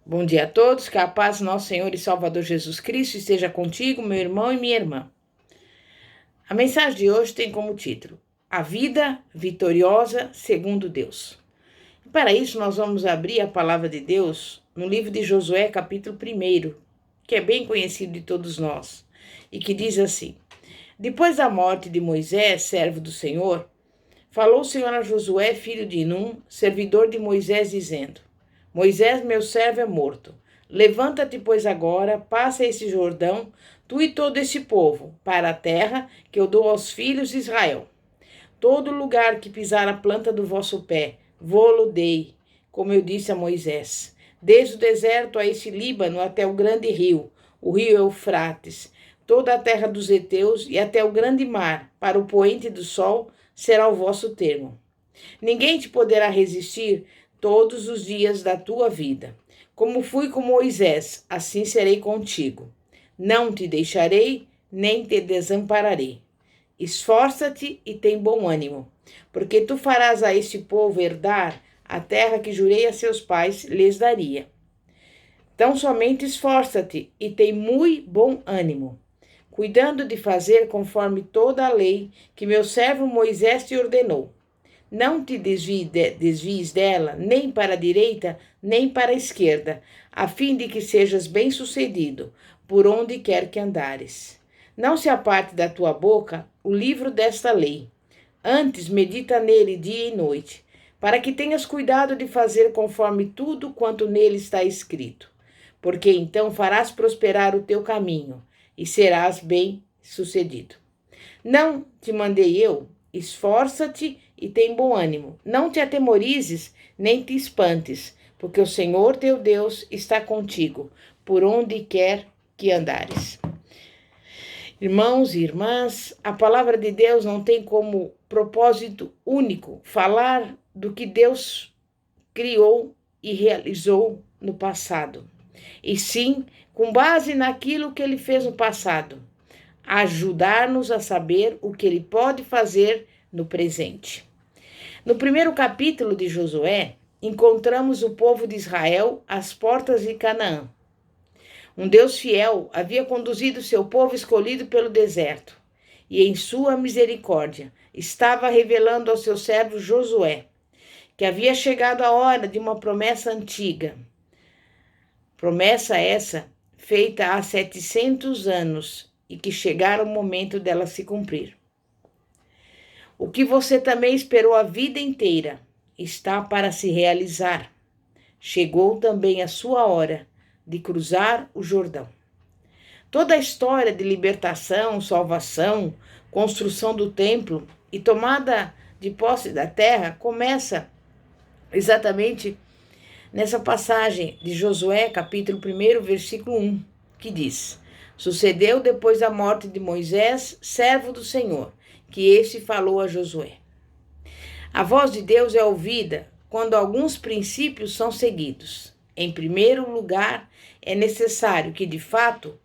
Bom dia a todos, que a paz do nosso Senhor e Salvador Jesus Cristo esteja contigo, meu irmão e minha irmã. A mensagem de hoje tem como título: A vida vitoriosa segundo Deus. E para isso, nós vamos abrir a palavra de Deus no livro de Josué, capítulo 1, que é bem conhecido de todos nós, e que diz assim: Depois da morte de Moisés, servo do Senhor, falou o Senhor a Josué, filho de Num, servidor de Moisés, dizendo: Moisés, meu servo, é morto. Levanta-te, pois, agora, passa esse Jordão, tu e todo esse povo, para a terra que eu dou aos filhos de Israel. Todo lugar que pisar a planta do vosso pé, vô-lo dei, como eu disse a Moisés. Desde o deserto a esse Líbano até o grande rio, o rio Eufrates, toda a terra dos heteus e até o grande mar, para o poente do sol, será o vosso termo. Ninguém te poderá resistir todos os dias da tua vida. Como fui com Moisés, assim serei contigo. Não te deixarei, nem te desampararei. Esforça-te e tem bom ânimo, porque tu farás a este povo herdar a terra que jurei a seus pais lhes daria. Então somente esforça-te e tem muito bom ânimo, cuidando de fazer conforme toda a lei que meu servo Moisés te ordenou. Não te desvies dela, nem para a direita, nem para a esquerda, a fim de que sejas bem-sucedido, por onde quer que andares. Não se aparte da tua boca o livro desta lei. Antes medita nele dia e noite, para que tenhas cuidado de fazer conforme tudo quanto nele está escrito. Porque então farás prosperar o teu caminho e serás bem-sucedido. Não te mandei eu? Esforça-te e tem bom ânimo. Não te atemorizes, nem te espantes, porque o Senhor teu Deus está contigo, por onde quer que andares. Irmãos e irmãs, a palavra de Deus não tem como propósito único falar do que Deus criou e realizou no passado, e sim, com base naquilo que ele fez no passado, ajudar-nos a saber o que ele pode fazer no presente. No primeiro capítulo de Josué, encontramos o povo de Israel às portas de Canaã. Um Deus fiel havia conduzido seu povo escolhido pelo deserto, e em sua misericórdia estava revelando ao seu servo Josué que havia chegado a hora de uma promessa antiga. Promessa essa feita há 700 anos e que chegara o momento dela se cumprir. O que você também esperou a vida inteira está para se realizar. Chegou também a sua hora de cruzar o Jordão. Toda a história de libertação, salvação, construção do templo e tomada de posse da terra começa exatamente nessa passagem de Josué, capítulo 1, versículo 1, que diz: Sucedeu depois da morte de Moisés, servo do Senhor, que este falou a Josué. A voz de Deus é ouvida quando alguns princípios são seguidos. Em primeiro lugar, é necessário que, de fato,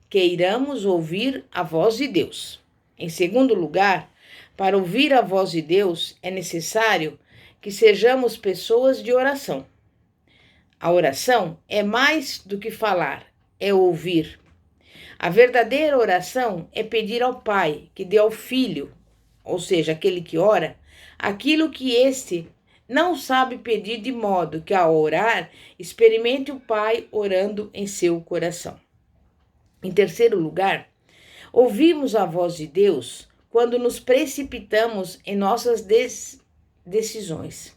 queiramos ouvir a voz de Deus. Em segundo lugar, para ouvir a voz de Deus, é necessário que sejamos pessoas de oração. A oração é mais do que falar, é ouvir. A verdadeira oração é pedir ao Pai que dê ao Filho, ou seja, aquele que ora, aquilo que este não sabe pedir, de modo que, ao orar, experimente o Pai orando em seu coração. Em terceiro lugar, ouvimos a voz de Deus quando nos precipitamos em nossas decisões.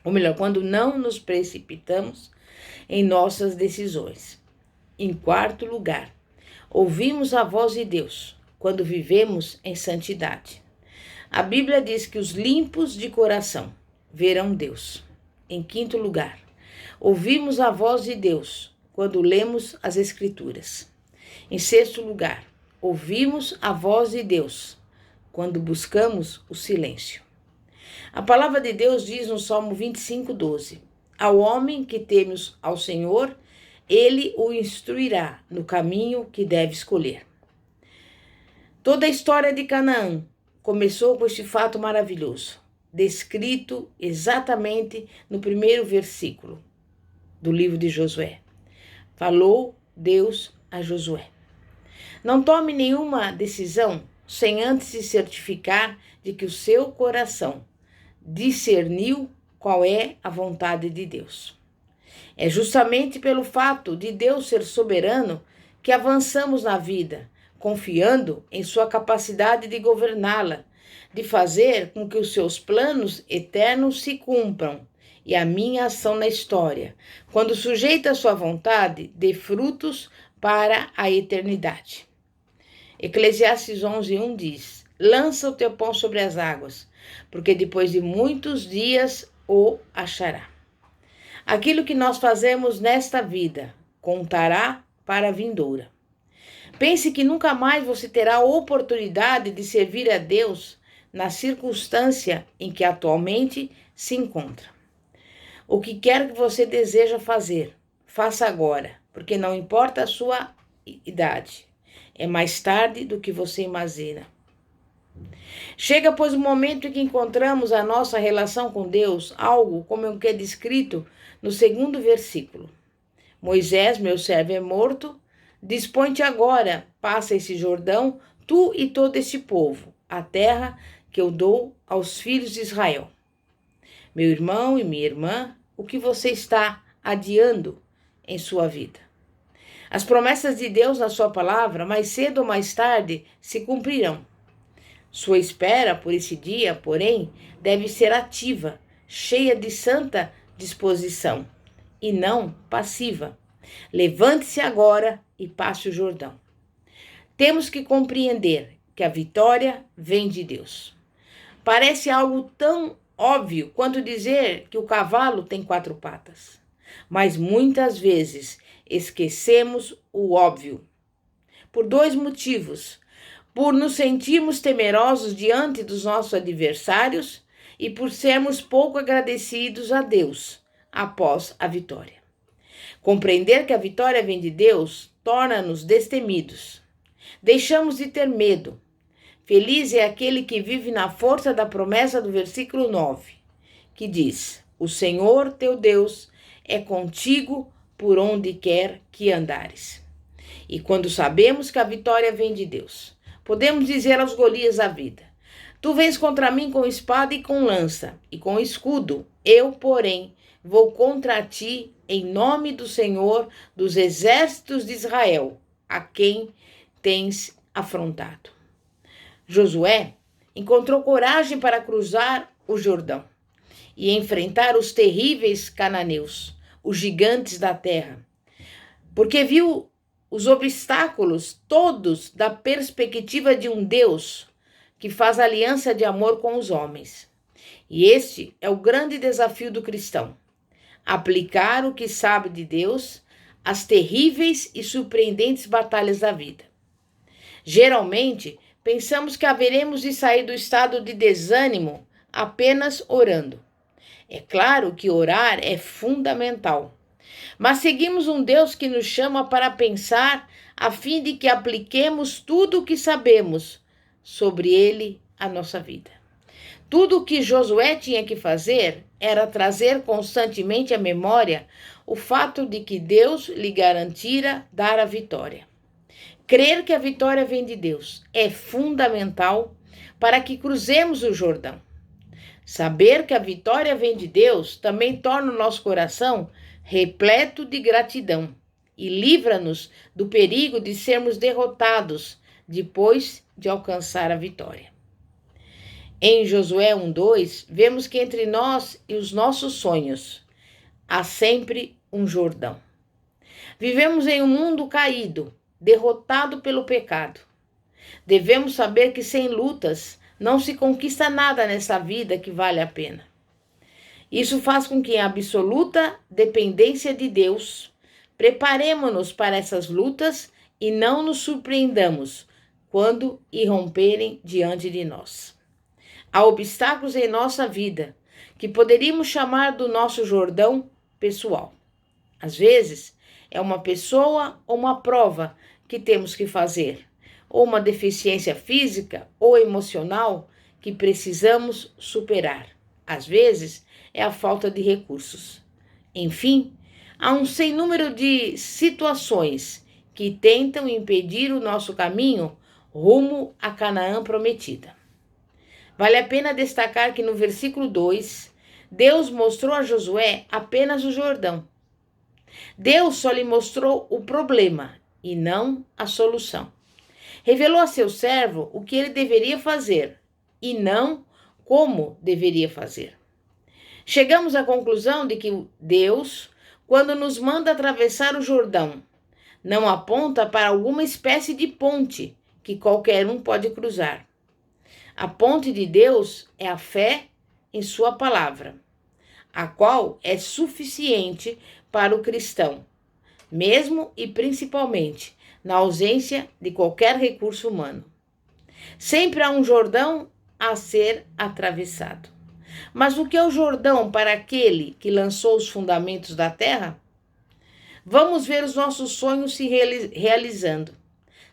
Ou melhor, quando não nos precipitamos em nossas decisões. Em quarto lugar, ouvimos a voz de Deus quando vivemos em santidade. A Bíblia diz que os limpos de coração verão Deus. Em quinto lugar, ouvimos a voz de Deus quando lemos as Escrituras. Em sexto lugar, ouvimos a voz de Deus quando buscamos o silêncio. A palavra de Deus diz no Salmo 25:12: Ao homem que teme ao Senhor, ele o instruirá no caminho que deve escolher. Toda a história de Canaã começou com este fato maravilhoso, descrito exatamente no primeiro versículo. do livro de Josué. Falou Deus a Josué. Não tome nenhuma decisão sem antes se certificar de que o seu coração discerniu qual é a vontade de Deus. É justamente pelo fato de Deus ser soberano que avançamos na vida, confiando em sua capacidade de governá-la, de fazer com que os seus planos eternos se cumpram e a minha ação na história, quando sujeita a sua vontade, dê frutos para a eternidade. Eclesiastes 11:1 diz: lança o teu pão sobre as águas, porque depois de muitos dias o achará. Aquilo que nós fazemos nesta vida contará para a vindoura. Pense que nunca mais você terá a oportunidade de servir a Deus na circunstância em que atualmente se encontra. O que quer que você deseja fazer, faça agora, porque não importa a sua idade. É mais tarde do que você imagina. Chega, pois, o momento em que encontramos a nossa relação com Deus, algo como o que é descrito no 2º versículo. Moisés, meu servo, é morto. Dispõe-te agora, passa esse Jordão, tu e todo este povo, a terra que eu dou aos filhos de Israel. Meu irmão e minha irmã, o que você está adiando em sua vida? As promessas de Deus na sua palavra, mais cedo ou mais tarde, se cumprirão. Sua espera por esse dia, porém, deve ser ativa, cheia de santa disposição, e não passiva. Levante-se agora e passe o Jordão. Temos que compreender que a vitória vem de Deus. Parece algo tão óbvio quanto dizer que o cavalo tem 4 patas, mas muitas vezes esquecemos o óbvio. Por 2 motivos: por nos sentirmos temerosos diante dos nossos adversários e por sermos pouco agradecidos a Deus após a vitória. Compreender que a vitória vem de Deus torna-nos destemidos. Deixamos de ter medo. Feliz é aquele que vive na força da promessa do versículo 9, que diz: o Senhor teu Deus é contigo por onde quer que andares. E quando sabemos que a vitória vem de Deus, podemos dizer aos Golias da vida: tu vens contra mim com espada e com lança e com escudo, eu, porém, vou contra ti em nome do Senhor dos exércitos de Israel, a quem tens afrontado. Josué encontrou coragem para cruzar o Jordão e enfrentar os terríveis cananeus, os gigantes da terra, porque viu os obstáculos todos da perspectiva de um Deus que faz aliança de amor com os homens. E este é o grande desafio do cristão: aplicar o que sabe de Deus às terríveis e surpreendentes batalhas da vida. Geralmente, pensamos que haveremos de sair do estado de desânimo apenas orando. É claro que orar é fundamental, mas seguimos um Deus que nos chama para pensar a fim de que apliquemos tudo o que sabemos sobre Ele à nossa vida. Tudo o que Josué tinha que fazer era trazer constantemente à memória o fato de que Deus lhe garantira dar a vitória. Crer que a vitória vem de Deus é fundamental para que cruzemos o Jordão. Saber que a vitória vem de Deus também torna o nosso coração repleto de gratidão e livra-nos do perigo de sermos derrotados depois de alcançar a vitória. Em Josué 1:2, vemos que entre nós e os nossos sonhos há sempre um Jordão. Vivemos em um mundo caído, derrotado pelo pecado. Devemos saber que sem lutas não se conquista nada nessa vida que vale a pena. Isso faz com que, em absoluta dependência de Deus, preparemo-nos para essas lutas e não nos surpreendamos quando irromperem diante de nós. Há obstáculos em nossa vida que poderíamos chamar do nosso Jordão pessoal. Às vezes, é uma pessoa ou uma prova que temos que fazer, ou uma deficiência física ou emocional que precisamos superar. Às vezes, é a falta de recursos. Enfim, Há um sem número de situações que tentam impedir o nosso caminho rumo a Canaã prometida. Vale a pena destacar que no versículo 2, Deus mostrou a Josué apenas o Jordão. Deus só lhe mostrou o problema e não a solução. Revelou a seu servo o que ele deveria fazer e não como deveria fazer. Chegamos à conclusão de que Deus, quando nos manda atravessar o Jordão, não aponta para alguma espécie de ponte que qualquer um pode cruzar. A ponte de Deus é a fé em sua palavra, a qual é suficiente para o cristão, mesmo e principalmente na ausência de qualquer recurso humano. Sempre há um Jordão a ser atravessado. Mas o que é o Jordão para aquele que lançou os fundamentos da terra? Vamos ver os nossos sonhos se realizando,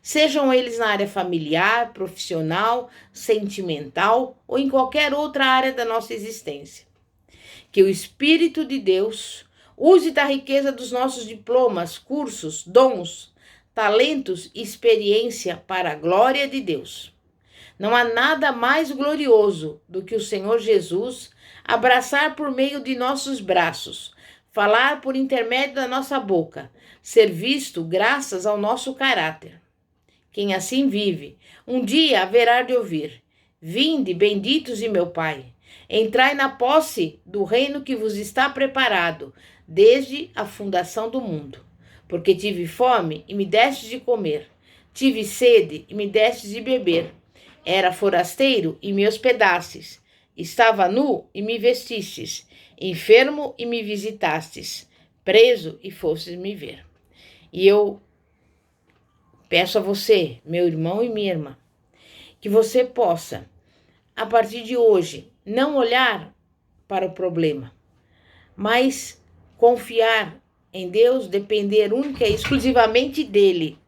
sejam eles na área familiar, profissional, sentimental ou em qualquer outra área da nossa existência. Que o Espírito de Deus use da riqueza dos nossos diplomas, cursos, dons, talentos e experiência para a glória de Deus. Não há nada mais glorioso do que o Senhor Jesus abraçar por meio de nossos braços, falar por intermédio da nossa boca, ser visto graças ao nosso caráter. Quem assim vive, um dia haverá de ouvir: vinde, benditos de meu Pai, entrai na posse do reino que vos está preparado desde a fundação do mundo. Porque tive fome e me destes de comer, tive sede e me destes de beber. Era forasteiro e me hospedastes, estava nu e me vestistes, enfermo e me visitastes, preso e fostes me ver. E eu peço a você, meu irmão e minha irmã, que você possa, a partir de hoje, não olhar para o problema, mas confiar em Deus, depender única e exclusivamente dele.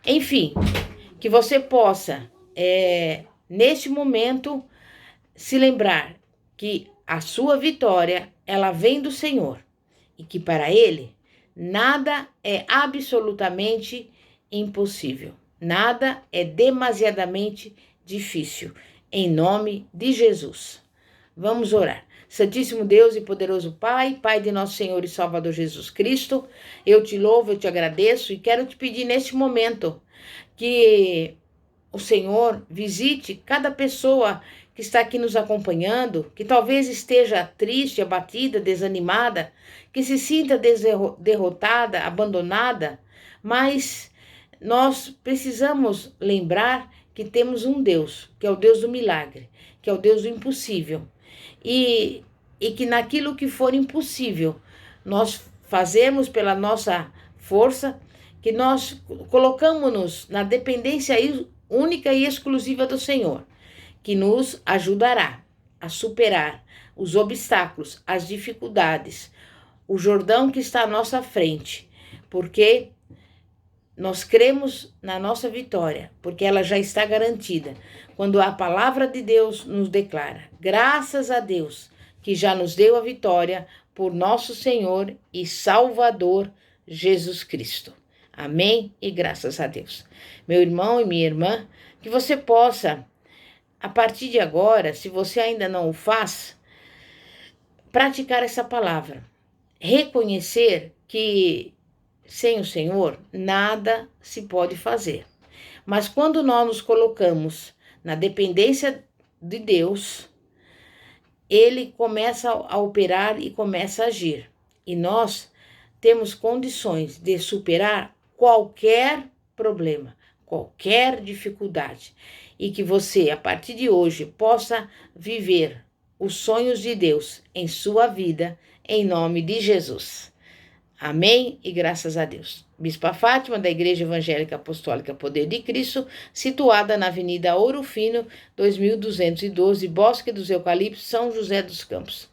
Enfim, que você possa, neste momento, se lembrar que a sua vitória, ela vem do Senhor e que para ele nada é absolutamente impossível, nada é demasiadamente difícil, em nome de Jesus. Vamos orar. Santíssimo Deus e poderoso Pai, Pai de nosso Senhor e Salvador Jesus Cristo, eu te louvo, eu te agradeço e quero te pedir neste momento que o Senhor visite cada pessoa que está aqui nos acompanhando, que talvez esteja triste, abatida, desanimada, que se sinta derrotada, abandonada, mas nós precisamos lembrar que temos um Deus, que é o Deus do milagre, que é o Deus do impossível. E que naquilo que for impossível, nós fazemos pela nossa força, que nós colocamos-nos na dependência única e exclusiva do Senhor, que nos ajudará a superar os obstáculos, as dificuldades, o Jordão que está à nossa frente, porque nós cremos na nossa vitória, porque ela já está garantida. Quando a palavra de Deus nos declara, graças a Deus, que já nos deu a vitória por nosso Senhor e Salvador Jesus Cristo. Amém? E graças a Deus. Meu irmão e minha irmã, que você possa, a partir de agora, se você ainda não o faz, praticar essa palavra. Reconhecer que sem o Senhor, nada se pode fazer. Mas quando nós nos colocamos na dependência de Deus, Ele começa a operar e começa a agir. E nós temos condições de superar qualquer problema, qualquer dificuldade. E que você, a partir de hoje, possa viver os sonhos de Deus em sua vida, em nome de Jesus. Amém e graças a Deus. Bispa Fátima, da Igreja Evangélica Apostólica Poder de Cristo, situada na Avenida Ouro Fino, 2212, Bosque dos Eucaliptos, São José dos Campos.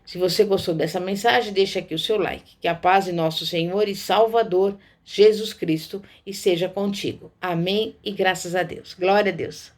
Se você gostou dessa mensagem, deixa aqui o seu like. Que a paz de nosso Senhor e Salvador, Jesus Cristo, esteja contigo. Amém e graças a Deus. Glória a Deus.